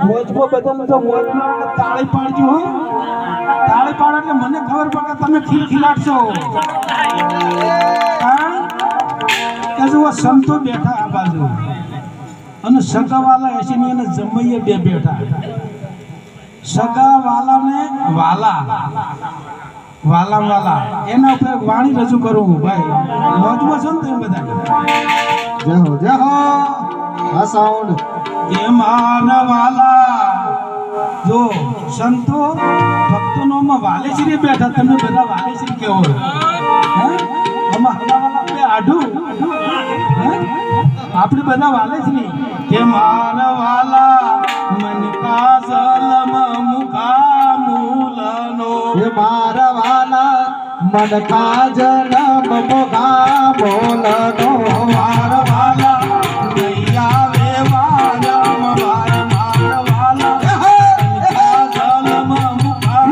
મોજમાં બધાને તો મોજમાં તાળી પાડજો હો. તાળી પાડો એટલે મને ખબર પડે કે તમે ખીલાડશો. કારણ કે જો સંતો બેઠા આ બાજુ અને સગાવાલા એસીની અને જમૈયે બે બેઠા. સગાવાલાને વાલા વાલા એના ઉપર વાણી રજૂ કરું ભાઈ. મોજમાં છો ને તમે બધા? જય હો આ સાઉન્ડ કે મારા વાલા જો સંતો ભક્તોનો વાલેશ્રી બેઠા. તમે બધા વાલેશ્રી કેવો હલાવાલા બે આઢું આપણે બધા વાલેશ્રી. કે મારા વાલા મન કા સલમ મુખા મૂલનો. એ મારા વાલા મન કા જન્મ મોગા બોલનો. મારા વાલા નૈયા વે વારમ વાર. મારા વાલા મન કા સલમ મુખા.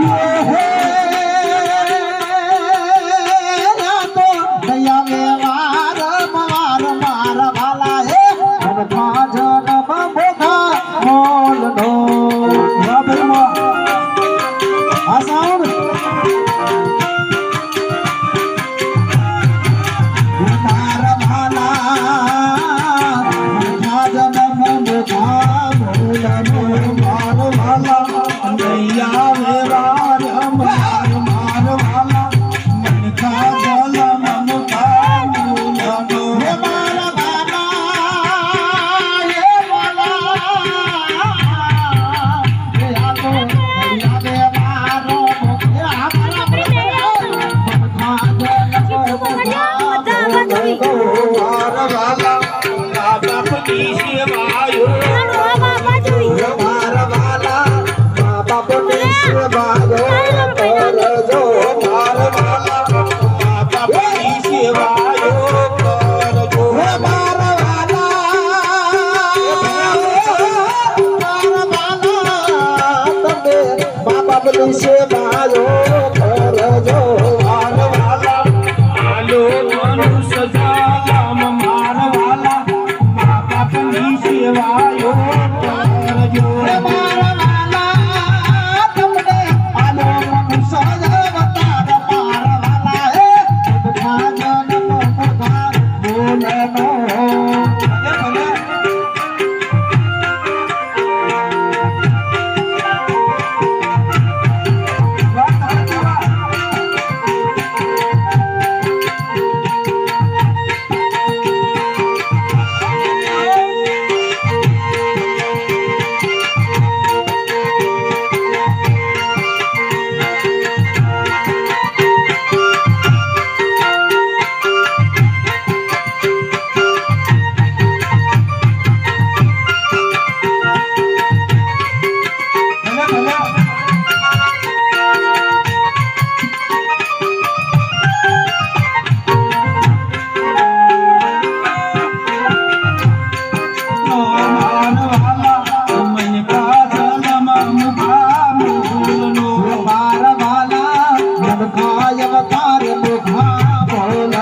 તો દયા વે વારમ વાર મારા વાલા હે મન કા જન્મ મોગા બોલનો. વાહ ભાઈ વાહ. આ સાઉન્ડ મારા વાલા મન કા જન્મ મોગા બોલનો. મારા વાલા નૈયા વે વારમ વાર. મારા વાલા મન કા સલમ મુખા મૂલનો. હે મારા વાલા હે વાલા હે આ તો દયા વે વારો હે આ મારા મન કા જન્મ મોગા બોલનો. મારા વાલા મા બાપની સેવાયો. મારા વાલા મા બાપની સેવાયો કરજો. મારા વાલા મા બાપની સેવાયો કરજો. હે મારા વાલા તમે મા બાપની સેવાયો કરજો. મારા વાલા આલો મનુષ્ય જાલમ. મારા વાલા મા બાપની સેવાયો કરજો. હે મારા વાલા તમને આલો મનુષ્ય અવતાર. મારા વાલા હે બધા જન્મ મોગા બોલનો. મારા વાલા મન કાય અવતાર મોગા બોલનો.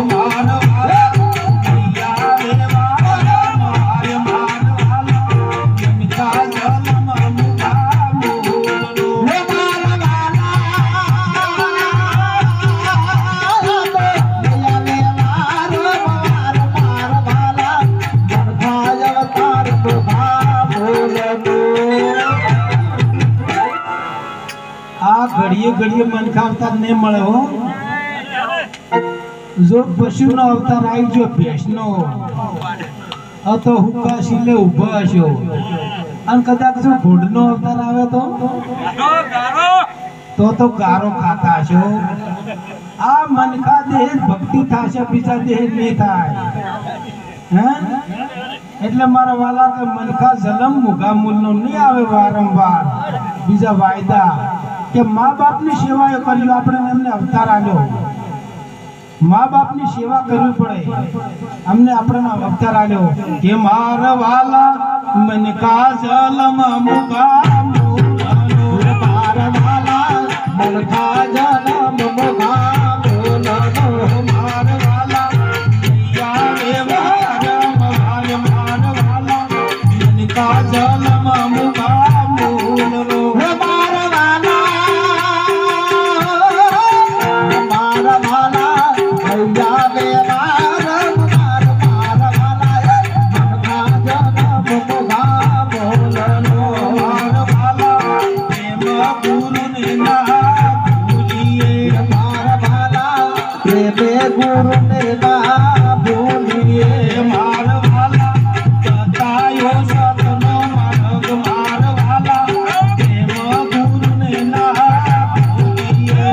મારા વાલા નૈયા વે વારમ વાર. મારા વાલા મન કા સલમ મુખા મૂલનો. હે મારા વાલા દયા વે વારો વાર. મારા વાલા મન કાય અવતાર મોગા બોલનો. આ ઘડીએ ઘડીએ મન ખાવતા નહીં મળે હો. જો પશુનો અવતાર આવી ગયો ભેંસનો તો હુક્કા શીલે ઊભા હશો. અને કદાચ જો ઘોડનો અવતાર આવે તો ગારો ખાતા હશો. આ મનખા દેહ ભક્તિ થશે, બીજા દેહ નહીં થાય. હે એટલે મારા વાલા કે મનખા જલમ મુઘા મૂલનો નહીં આવે વારંવાર. બીજા વાયદા કે મા બાપની સેવા કર્યું, આપણે એમને અવતાર આલ્યો. મા બાપની સેવા કરવી પડે, અમને આપણને અવતાર આલ્યો. કે મારા વાલા મનકા જલમ મુઘા મૂલનો. મારા વાલા મન કા જન્મ મોગા બોલનો. મારા વાલા નૈયા વે વારમ વાર. મારા વાલા મનકા જલમ ભૂલનો હે મારા વાલા ભૈયા બે મારા વાલા જન્મ મોગા બોલનો મારા વાલા પ્રેમ ગુરુને ના ભૂલીએ મારા વાલા પ્રેમે ગુરુને ના ભૂલીએ મારા વાલા બતાયો સતનો માર્ગ મારા વાલા પ્રેમ ગુરુને ના ભૂલીએ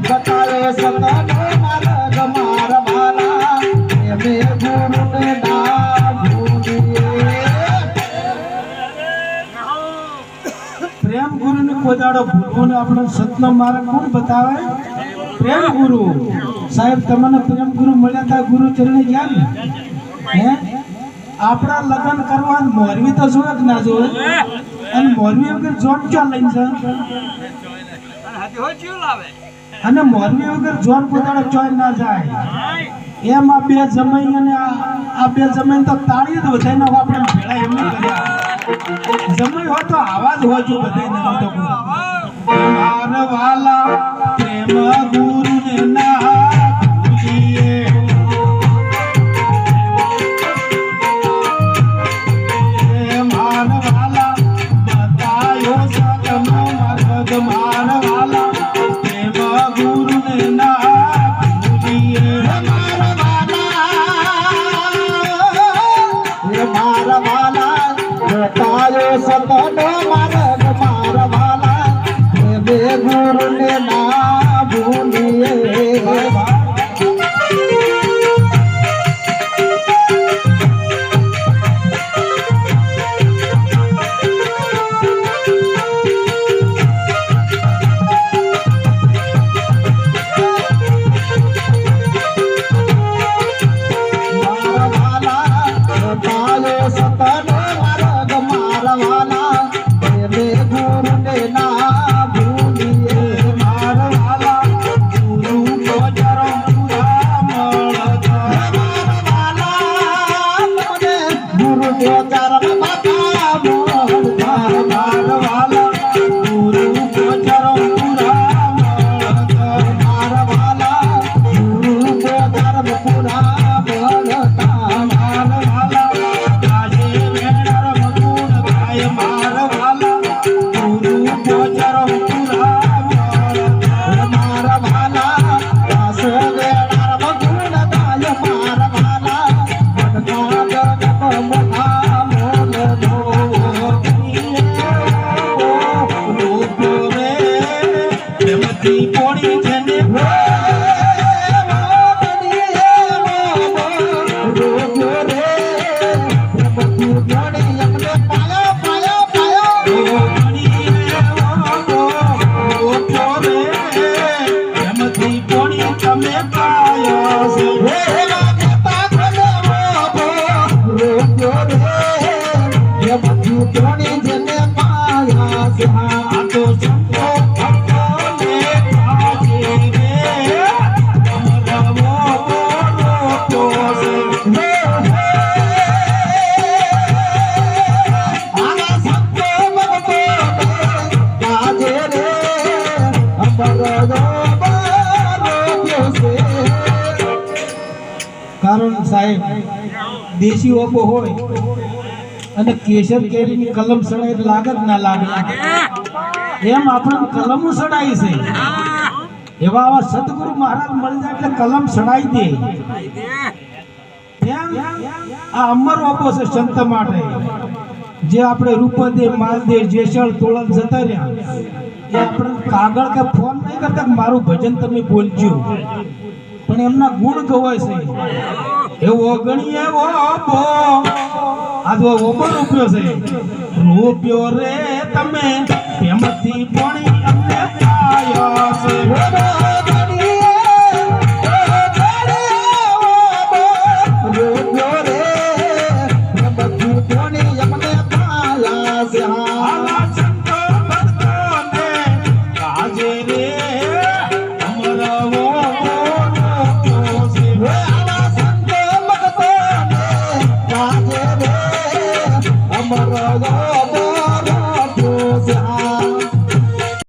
બતાયો સતનો માર્ગ મારા વાલા પ્રેમે ગુરુને ના ભૂલીએ પ્રેમ ગુરુને કોઈ દાડો ભૂલવો ને આપણો સતનો માર્ગ કોણ બતાવે પ્રેમ ગુરુ સાહેબ તમને પ્રેમ ગુરુ મળ્યા હતા ગુરુ ચરણે ગયા ને હે આપણા લગ્ન કરવા મોરવી તો જોવે કે ના જોવે અને મોરવી વગર જોન ક્યાં લઈને જાય અને મોરવી વગર જોન પોતાનો ચોય ના જાય એમ આ બે જમાઈ અને આ બે જમાઈ તો તાળી જ વધાઈને આપણે ભેળા એમને કર્યા જમાઈ હોય તો આવાજ હોય જો બધાને તો મારા વાલા પ્રેમ ગુરુને ના ભૂલીએ મારા વાલા બતાયો સતનો માર્ગ મારા વાલા પ્રેમ ગુરુને ના ભૂલીએ મારા વાલા બતાયો સતનો માર્ગ મારા વાલા પ્રેમે ગુરુને ના ભૂલીએ મારા વાલા બતાયો સતનો માર્ગ મારા વાલા પ્રેમે ગુરુને ના ભૂલીએ મારા વાલા ગુરુ બજારો પૂરા મળતા ગુરુ ચરણ બાપા મોહનદાસ મારા વાલા ગુરુ બજારો પૂરા મળતા મારા વાલા ગુરુ ચરણ પુરા બોલતા મારા વાલા આજે વેણાર મગુણ ગાય મારા વાલા ગુરુ બજારો પૂરા મળતા મારા વાલા દાસ વેણાર મગુણ ગાય મારા વાલા મનકા જગત મોઠા મોલનો રૂપિયો રે પ્રેમથી પોણી જેને પ્રેમથી પોણી તમે પાયો છે આ તો સંતો ભક્તોને કાજે રે અમરવો બોલો છે કારણ સાહેબ દેશી ઓપો હોય અને કેસર કેરીની કલમ સડાય તો લાગે જ ના લાગે એમ આપણે કલમો સડાઈ છે એવા આવા સદગુરુ મહારાજ મળી જાય એટલે કલમ સડાઈ દે એમ આ અમર ઓપો છે સંત માટે જે આપણે રૂપદે માલદે જેસલ તોળલ જતા રહ્યા એ આપણે કાગળ કે ફોન નહીં કરતા કે મારું ભજન તમે બોલજો પણ એમના ગુણ ગવાય છે એવો ગણી એવો ઓપો આ જો ઓપો રૂપિયો છે રૂપિયો રે તમે પ્રેમથી પોણી અમને પાયો છે આવા સંતો ભક્તોને કાજે રે અમરવો રૂપિયો છે અમર